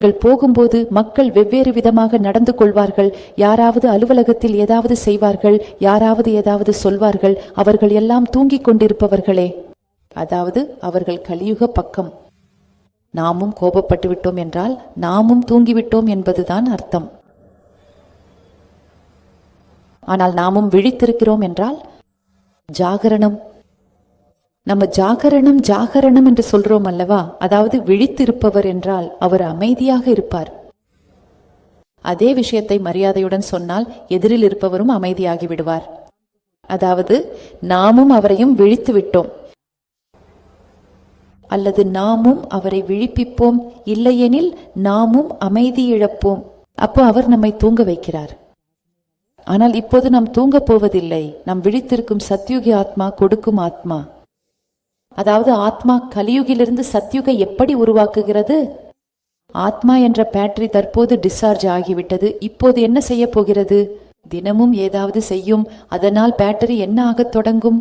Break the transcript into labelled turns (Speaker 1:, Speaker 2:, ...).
Speaker 1: போகும்போது மக்கள் வெவ்வேறு விதமாக நடந்து கொள்வார்கள். யாராவது அலுவலகத்தில் ஏதாவது செய்வார்கள், யாராவது ஏதாவது சொல்வார்கள். அவர்கள் எல்லாம் தூங்கிக் கொண்டிருப்பவர்களே. அதாவது அவர்கள் கலியுக பக்கம். நாமும் கோபப்பட்டு விட்டோம் என்றால் நாமும் தூங்கிவிட்டோம் என்பதுதான் அர்த்தம். ஆனால் நாமும் விழித்திருக்கிறோம் என்றால் ஜாகரணம். நம்ம ஜாகரணம் ஜாகரணம் என்று சொல்றோம் அல்லவா? அதாவது விழித்திருப்பவர் என்றால் அவர் அமைதியாக இருப்பார். அதே விஷயத்தை மரியாதையுடன் சொன்னால் எதிரில் இருப்பவரும் அமைதியாகி விடுவார். அதாவது நாமும் அவரையும் விழித்து விட்டோம், அல்லது நாமும் அவரை விழிப்பிப்போம், இல்லையெனில் நாமும் அமைதி இழப்போம். அப்போ அவர் நம்மை தூங்க வைக்கிறார். ஆனால் இப்போது நாம் தூங்கப் போவதில்லை. நாம் விழித்திருக்கும் சத்யுகி ஆத்மா கொடுக்கும் ஆத்மா. அதாவது ஆத்மா கலியுகிலிருந்து சத்யுகை எப்படி உருவாக்குகிறது? ஆத்மா என்ற பேட்டரி தற்போது டிஸ்சார்ஜ் ஆகிவிட்டது. இப்போது என்ன செய்ய போகிறது? தினமும் ஏதாவது செய்யும். அதனால் பேட்டரி என்ன ஆகத் தொடங்கும்?